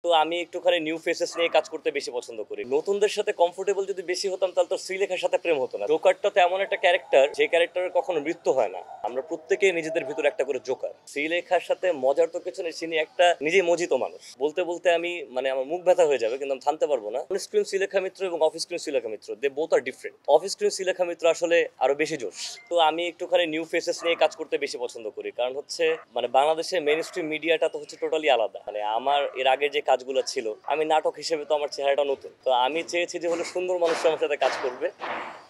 তো আমি একটুখানি নিউ ফেসেস নিয়ে কাজ করতে বেশি পছন্দ করি। নতুনদের সাথে কমফোর্টেবল যদি বেশি হতাম তাহলে তো শ্রীলেখার সাথে প্রেম হতো না। জোকারটা তো এমন একটা ক্যারেক্টার যে ক্যারেক্টারের কখনো মৃত্যু হয় না। আমরা প্রত্যেকেই নিজেদের ভিতরে একটা করে জোকার। শ্রীলেখার সাথে মজার তো কিছু নেই, তিনি একটা নিজেই মজিত মানুষ। বলতে বলতে আমি আমার মুখ ব্যথা হয়ে যাবে, কিন্তু আমি থামতে পারবো না। অন স্ক্রিন শ্রীলেখা মিত্র এবং off screen Sreelekha Mitra, they both are different. Off screen Sreelekha Mitra আসলে আরো বেশি জোশ। তো আমি একটুখানি নিউ ফেসেস নিয়ে কাজ করতে বেশি পছন্দ করি, কারণ হচ্ছে বাংলাদেশের মেইন স্ট্রিম মিডিয়াটা তো হচ্ছে টোটালি আলাদা। আমার এর আগে যে কাজগুলো ছিল, আমি নাটক হিসেবে তো আমার চেহারাটা নতুন, তো আমি চেয়েছি যে হলো সুন্দর মানুষ আমার সাথে কাজ করবে।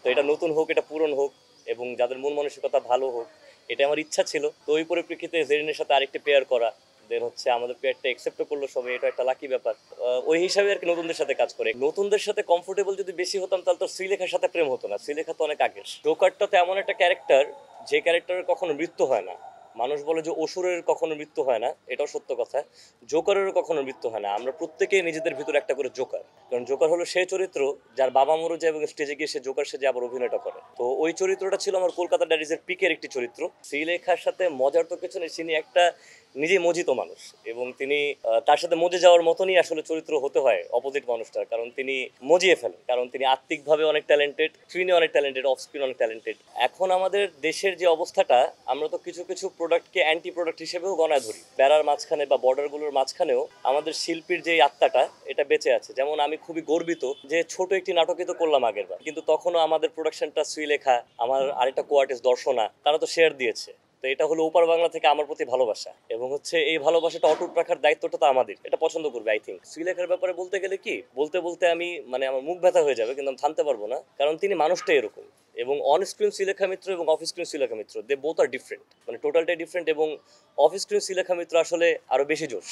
তো এটা নতুন হোক, এটা পুরন হোক, এবং যাদের মন মানসিকতা ভালো হোক, এটা আমার ইচ্ছা ছিল। তো ওই পরিপ্রেক্ষিতে জেরিনের সাথে আরেকটি পেয়ার করা, দেন হচ্ছে আমাদের পেয়ারটা একসেপ্ট করলো সবাই, এটা একটা লাকি ব্যাপার। ওই হিসাবে আর কি নতুনদের সাথে কাজ করে। নতুনদের সাথে কমফোর্টেবল যদি বেশি হতাম তাহলে তো শ্রীলেখার সাথে প্রেম হতো না। শ্রীলেখা তো অনেক আগের। জোকারটা তো এমন একটা ক্যারেক্টার যে ক্যারেক্টারের কখনো মৃত্যু হয় না। মানুষ বলে যে অসুরের কখনো মৃত্যু হয় না, এটাও সত্য কথা। জোকারেরও কখনো মৃত্যু হয় না। আমরা প্রত্যেকেই নিজেদের ভিতরে একটা করে জোকার। কারণ জোকার হলো সেই চরিত্র যার বাবা মরে যায় এবং স্টেজে গিয়ে সে জোকার সেজে আবার অভিনয়টা করে। তো ওই চরিত্রটা ছিল আমার কলকাতা ডায়েরিজের পিকের একটি চরিত্র। শ্রীলেখার সাথে মজার তো কিছু নেই, তিনি একটা নিজেই মজিত মানুষ, এবং তিনি তার সাথে মজে যাওয়ার মতনই আসলে চরিত্র হতে হয় অপোজিট মানুষটার, কারণ তিনি মজিয়ে ফেলেন। কারণ তিনি আত্মিকভাবে অনেক ট্যালেন্টেড, স্ক্রিনে অনেক ট্যালেন্টেড, অফ স্ক্রিন অনেক ট্যালেন্টেড। এখন আমাদের দেশের যে অবস্থাটা, আমরা তো কিছু কিছু প্রোডাক্টকে অ্যান্টি প্রোডাক্ট হিসেবেও গণায় ধরি। বেড়ার মাঝখানে বা বর্ডারগুলোর মাঝখানেও আমাদের শিল্পীর যে আত্মাটা, এটা বেঁচে আছে। যেমন আমি খুবই গর্বিত যে ছোট একটি নাটকই তো করলাম আগের বার, কিন্তু তখনও আমাদের প্রোডাকশনটা শ্রীলেখা, আমার আরেকটা কোয়ার্টিস্ট দর্শনা, তারা তো শেয়ার দিয়েছে। তো এটা হলো ওপার বাংলা থেকে আমার প্রতি ভালোবাসা, এবং হচ্ছে এই ভালোবাসাটা অটুট রাখার দায়িত্বটা তো আমাদের। এটা পছন্দ করবে আই থিঙ্ক। শ্রীলেখার ব্যাপারে বলতে গেলে কি, বলতে বলতে আমি আমার মুখ ব্যথা হয়ে যাবে, কিন্তু আমি থামতে পারবো না, কারণ তিনি মানুষটাই এরকম। এবং অন স্ক্রিন শ্রীলেখা মিত্র এবং off screen Sreelekha Mitra, they both are different. টোটালটাই ডিফারেন্ট, এবং অফ স্ক্রিন শ্রীলেখা মিত্র আসলে আরো বেশি জোশ।